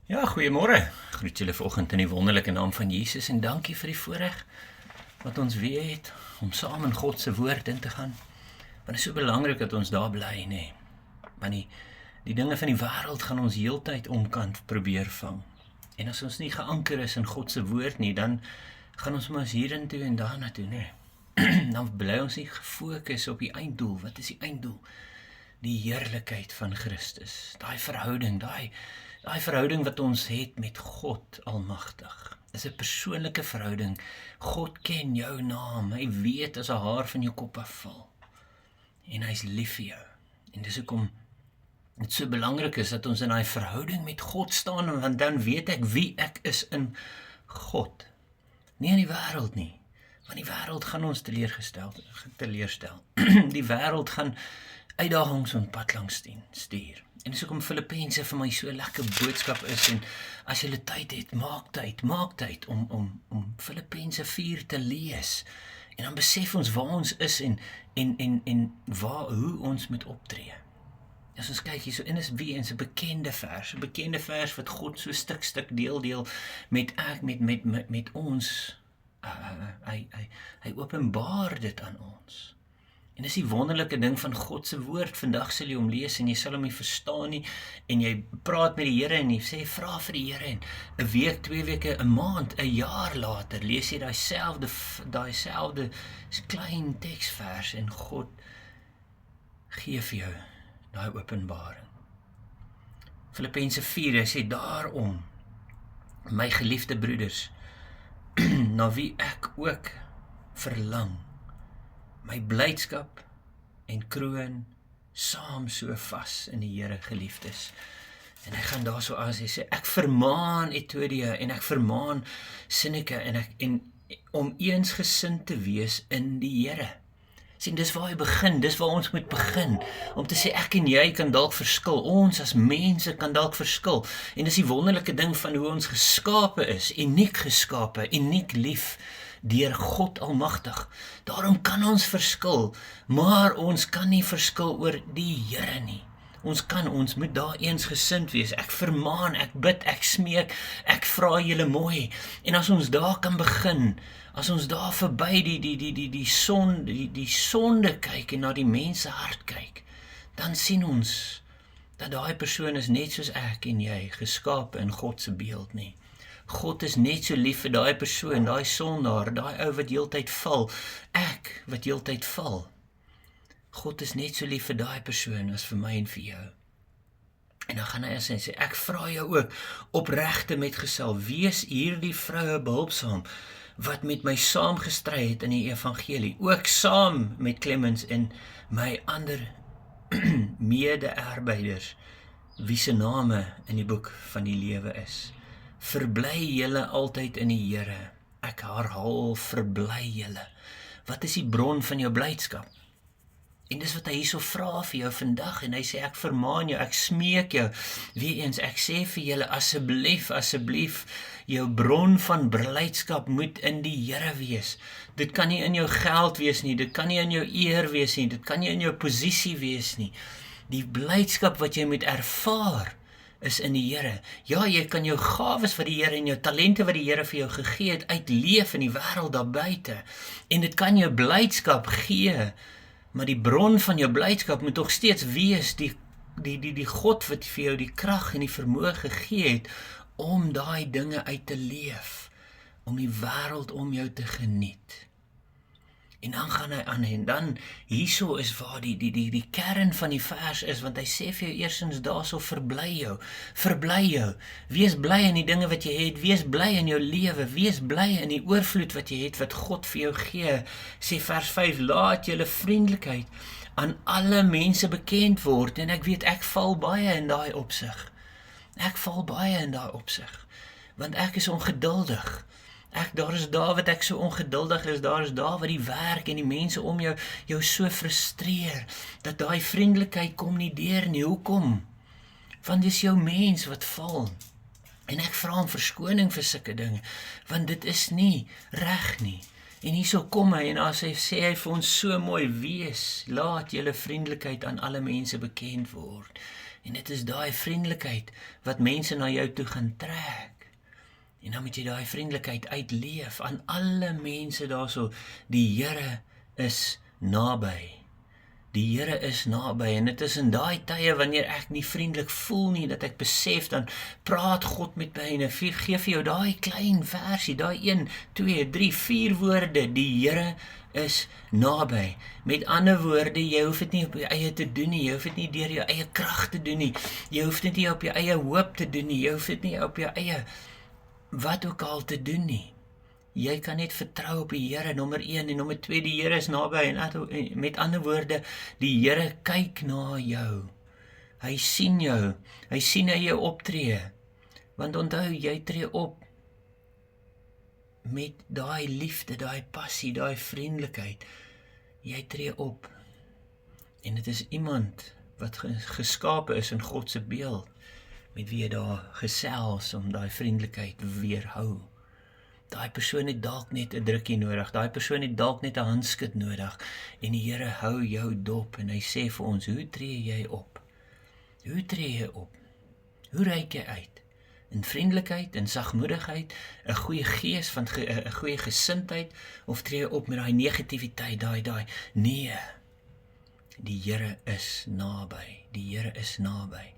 Ja, goeiemôre. Groet julle vanoggend in die wonderlike naam van Jesus en dankie vir die voorreg wat ons weer het om saam in God se woord in te gaan. Want dit is so belangrik dat ons daar bly, nê. Want die dinge van die wêreld gaan ons heeltyd omkant probeer vang. En as ons nie geanker is in God se woord nie, dan gaan ons mos hierin toe en daarna toe, nê. Dan bly ons nie gefokus op die einddoel. Wat is die einddoel? Die heerlikheid van Christus. Daai verhouding wat ons het met God Almagtig. Is 'n persoonlike verhouding. God ken jou naam. Hy weet as 'n haar van jou kop afval. En hy's lief vir jou. En dis hoekom dit so belangrik is dat ons in daai verhouding met God staan, want dan weet ek wie ek is in God. Nie in die wêreld nie. Want die wêreld gaan ons teleurstel. Die wêreld gaan uitdagings op pad langs stuur. En dis hoekom Filippense vir my so 'n lekker boodskap is, en as jy tyd het, maak tyd om Filippense 4 te lees. En dan besef ons waar ons is en hoe ons moet optree. As ons kyk hierso, en dis weer 'n bekende vers wat God so stuk deel met ons. Hy openbaar dit aan ons. En dis die wonderlike ding van God se woord. Vandag sal jy hom lees en jy sal hom nie verstaan nie. En jy praat met die Here en jy sê, vra vir die Here, en 'n week, 2 weke, 'n maand, 'n jaar later lees jy daai klein teksvers en God gee vir jou daai openbaring. Filippense 4, hy sê, daarom, my geliefde broeders, na wie ek ook verlang, my blydskap en kroon saam so vas in die Here, geliefdes. En hy gaan daar so as hy sê, ek vermaan Etodia en ek vermaan Syntyche en om eensgesind te wees in die Here. Sien, dis waar hy begin, dis waar ons moet begin, om te sê ek en jy kan dalk verskil, ons as mense kan dalk verskil, en dis die wonderlike ding van hoe ons geskape is, uniek geskape, uniek lief, deur God Almagtig. Daarom kan ons verskil, maar ons kan nie verskil oor die Here nie. Ons moet daar eensgesind wees. Ek vermaan, ek bid, ek smeek, ek vra julle mooi. En as ons daar kan begin, as ons daar verby die sonde kyk en na die mense hart kyk, dan sien ons dat daai persoon is net soos ek en jy, geskape in God se beeld nie. God is net so lief vir daai persoon, daai sondaar, daai ou wat heeltyd val, ek wat heeltyd val. God is net so lief vir daai persoon as vir my en vir jou. En dan gaan hy sê, ek vra jou ook, opregte metgesel, wees hierdie vroue behulpsaam, wat met my saam gestry het in die evangelie, ook saam met Clemens en my ander mede-arbeiders, wie se name in die boek van die lewe is. Verbly julle altyd in die Here. Ek herhaal, verbly julle. Wat is die bron van jou blydskap? En dis wat hy hierso vra vir jou vandag, en hy sê, ek vermaan jou, ek smeek jou, weer eens, ek sê vir julle, asseblief, jou bron van blydskap moet in die Here wees. Dit kan nie in jou geld wees nie, dit kan nie in jou eer wees nie, dit kan nie in jou posisie wees nie. Die blydskap wat jy moet ervaar, is in die Here. Ja, jy kan jou gawes wat die Here en jou talente wat die Here vir jou gegee het, uitleef in die wêreld daar buite. En dit kan jou blydskap gee, maar die bron van jou blydskap moet tog steeds wees die God wat vir jou die krag en die vermoë gegee het om daai dinge uit te leef, om die wêreld om jou te geniet. En dan gaan hy aan, en dan hierso is waar die kern van die vers is, want hy sê vir jou eerstens daarso, verbly jou, wees bly in die dinge wat jy het, wees bly in jou lewe, wees bly in die oorvloed wat jy het, wat God vir jou gee. Sê vers 5, laat julle vriendelikheid aan alle mense bekend word, en ek weet, ek val baie in daai opsig, want ek is ongeduldig. Daar is daar wat ek so ongeduldig is, daar is daar wat die werk en die mense om jou so frustreer, dat daai vriendelikheid kom nie deur nie. Hoekom? Want dis jou mens wat val. En ek vra om verskoning vir sulke dinge, want dit is nie reg nie. En hierso kom hy, en as hy sê hy vir ons so mooi, wees, laat julle vriendelikheid aan alle mense bekend word. En dit is daai vriendelikheid wat mense na jou toe gaan trek. En dan moet jy daai vriendelikheid uitleef aan alle mense daarso. Die Here is naby. Die Here is naby, en dit is in daai tye wanneer ek nie vriendelik voel nie, dat ek besef, dan praat God met my en gee vir jou daai klein versie, daai 1, 2, 3, 4 woorde, die Here is naby. Met ander woorde, jy hoef dit nie op jou eie te doen nie, jy hoef dit nie deur jou eie krag te doen nie, jy hoef dit nie op jou eie hoop te doen nie, jy hoef dit nie op jou eie wat ook al te doen nie. Jy kan net vertrou op die Here, nommer 1, en nommer 2, die Here is naby, en met ander woorde, die Here kyk na jou. Hy sien jou, hy sien hy jou optree, want onthou, jy tree op met daai liefde, daai passie, daai vriendelikheid. Jy tree op, en dit is iemand wat geskape is in God se beeld, met wie jy daar gesels om daai vriendelikheid weerhou. Daai persoon het dalk net 'n drukkie nodig, daai persoon het dalk net 'n handskud nodig, en die Here hou jou dop, en hy sê vir ons, hoe tree jy op? Hoe tree jy op? Hoe reik jy uit? In vriendelikheid, in sagmoedigheid, 'n goeie gees, van 'n goeie gesindheid, of tree jy op met daai negativiteit, daai, nee, die Here is naby, die Here is naby.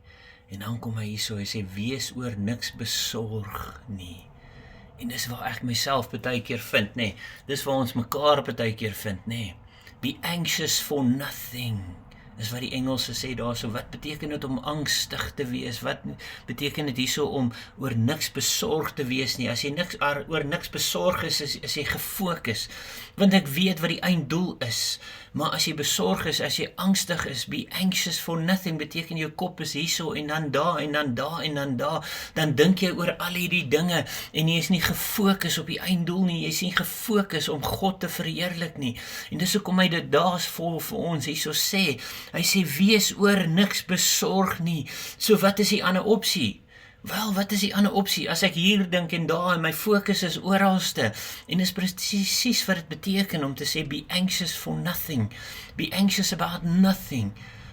En dan kom hy hierso, hy sê, wees oor niks besorg nie. En dis waar ek myself baie keer vind, nê. Dis waar ons mekaar baie keer vind, nê. Be anxious for nothing, is wat die Engelse sê daarso. Wat beteken dit om angstig te wees? Wat beteken dit hierso om oor niks besorg te wees nie? As jy oor niks besorg is jy gefokus, want ek weet wat die einddoel is. Maar as jy besorg is, as jy angstig is, be anxious for nothing, beteken jou kop is hierso, en dan daar, en dan daar, en dan daar, dan dink jy oor al hierdie dinge, en jy is nie gefokus op die einddoel nie, jy is nie gefokus om God te verheerlik nie, en dis hoekom hy dit daar vir ons hierso sê, hy sê, wees oor niks besorg nie. So wat is die ander opsie? Wel, wat is die ander opsie? As ek hier dink en daar, en my fokus is oralste, en dis presies wat dit beteken om te sê, be anxious for nothing, be anxious about nothing,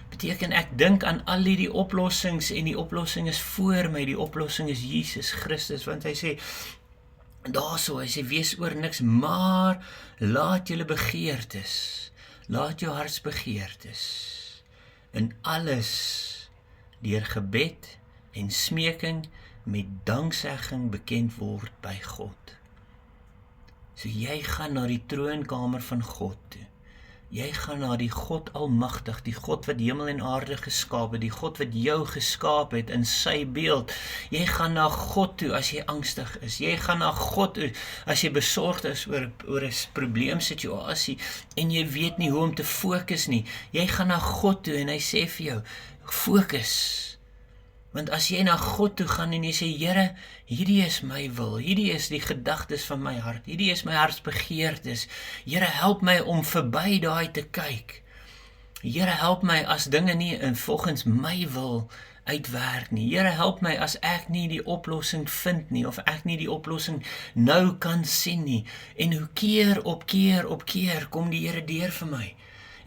beteken ek dink aan al die oplossings, en die oplossing is voor my, die oplossing is Jesus Christus, want hy sê, daarso, hy sê, wees oor niks, maar laat julle begeertes, laat jou hartsbegeertes, in alles, deur gebed en smeking met danksegging bekend word by God. So jy gaan na die troonkamer van God toe. Jy gaan na die God almagtig, die God wat hemel en aarde geskaap het, die God wat jou geskaap het in sy beeld. Jy gaan na God toe as jy angstig is. Jy gaan na God toe as jy besorgd is oor 'n probleemsituasie en jy weet nie hoe om te fokus nie. Jy gaan na God toe en hy sê vir jou, fokus. Want as jy na God toe gaan en jy sê, Here, hierdie is my wil, hierdie is die gedagtes van my hart, hierdie is my hartsbegeertes, Here, help my om verby daai te kyk. Here, help my as dinge nie volgens my wil uitwerk nie. Here, help my as ek nie die oplossing vind nie, of ek nie die oplossing nou kan sien nie. En hoe keer op keer kom die Here deur vir my.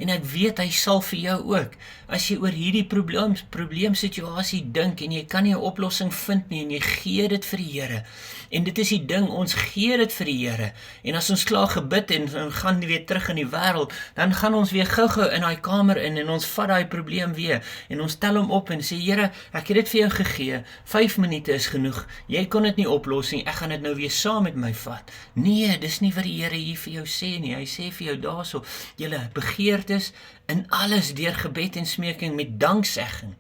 En ek weet hy sal vir jou ook, as jy oor hierdie probleemsituasie dink, en jy kan nie 'n oplossing vind nie, en jy gee dit vir die Here, en dit is die ding, ons gee dit vir die Here, en as ons klaar gebid en gaan weer terug in die wêreld, dan gaan ons weer gou-gou in daai kamer in, en ons vat daai probleem weer, en ons tel hom op en sê, Here, ek het dit vir jou gegee, 5 minute is genoeg, jy kon dit nie oplos nie, ek gaan dit nou weer saam met my vat. Nee, dis nie wat die Here hier vir jou sê nie, hy sê vir jou daarso, julle begeertes, in alles deur gebed en smeking met danksegging.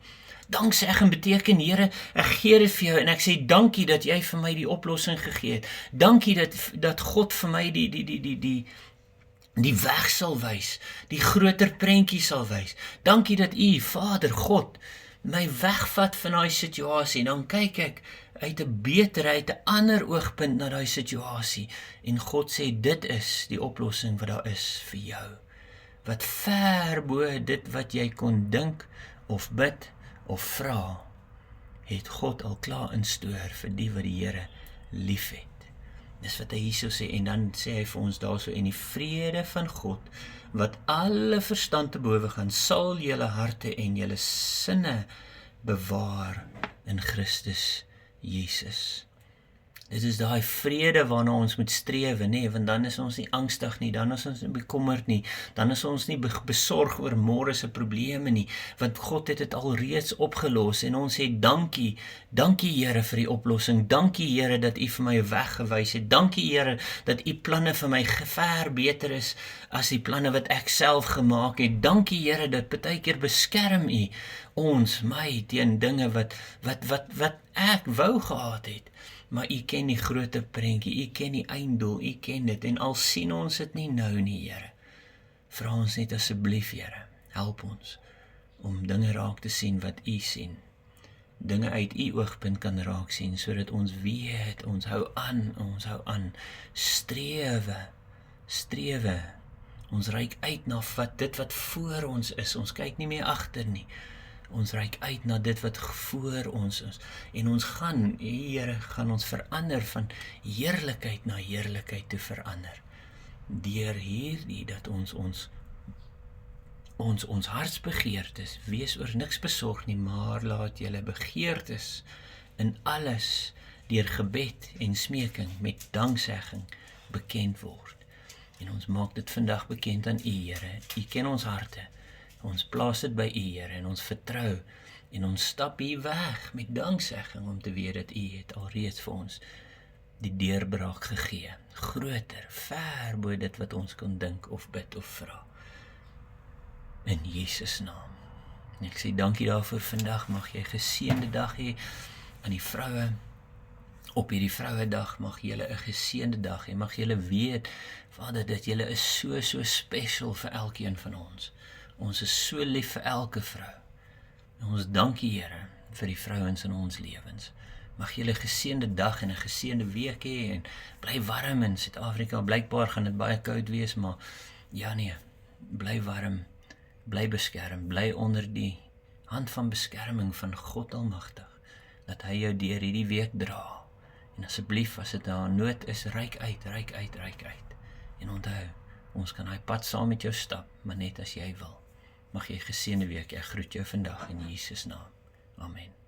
Danksegging beteken, Here, ek gee dit vir jou en ek sê dankie dat jy vir my die oplossing gegee het. Dankie dat God vir my die weg sal wys, die groter prentjie sal wys. Dankie dat U, Vader God, my wegvat van daai situasie. Dan kyk ek uit 'n ander oogpunt na daai situasie en God sê dit is die oplossing wat daar is vir jou. Wat ver bo dit wat jy kon dink of bid of vra, het God al klaar instoor vir die wat die Here lief het. Dis wat hy hierso sê, en dan sê hy vir ons daarso, en die vrede van God, wat alle verstand te bowe gaan, sal julle harte en julle sinne bewaar in Christus Jesus. Dit is daai vrede waarna ons moet strewe, want dan is ons nie angstig nie, dan is ons nie bekommerd nie, dan is ons nie besorg oor môre se probleme nie, want God het dit al reeds opgelos en ons sê dankie Here vir die oplossing, dankie Here dat U vir my 'n weg gewys het, dankie Here dat U planne vir my ver beter is as die planne wat ek self gemaak het, dankie Here dat partykeer beskerm U my teen dinge wat ek wou gehad het. Maar U ken die groter prentjie, U ken die einddoel, U ken dit, en al sien ons dit nie nou nie, Here. Vra ons net asseblief, Here, help ons om dinge raak te sien wat U sien. Dinge uit U oogpunt kan raak sien, sodat ons weet, ons hou aan, strewe. Ons reik uit na dit wat voor ons is, ons kyk nie meer agter nie. Ons reik uit na dit wat voor ons is, en ons Here gaan ons verander van heerlikheid na heerlikheid te verander. Deur hierdie dat ons hartsbegeertes, wees oor niks besorg nie, maar laat julle begeertes in alles deur gebed en smeking met danksegging bekend word. En ons maak dit vandag bekend aan U, Here. U ken ons harte. Ons plaas dit by U, Here, en ons vertrou, en ons stap hier weg met danksegging om te weet dat U het alreeds vir ons die deurbraak gegee. Groter, ver bo dit wat ons kon dink of bid of vra. In Jesus naam. En ek sê dankie daarvoor vandag, mag jy 'n geseënde dag hê aan die vroue. Op hierdie Vrouedag mag julle 'n geseënde dag hê, mag julle weet, Vader, dat julle is so special vir elkeen van ons. Ons is so lief vir elke vrou. En ons dankie, Here, vir die vrouens in ons lewens. Mag julle 'n geseënde dag en 'n geseënde week hê, en bly warm in Suid-Afrika. Blykbaar gaan dit baie koud wees, maar ja nee, bly warm, bly beskerm, bly onder die hand van beskerming van God Almagtig, dat hy jou deur hierdie week dra. En asseblief, as dit daar nood is, reik uit. En onthou, ons kan hy pad saam met jou stap, maar net as jy wil. Mag jy 'n geseënde week, ek groet jou vandag in Jesus naam. Amen.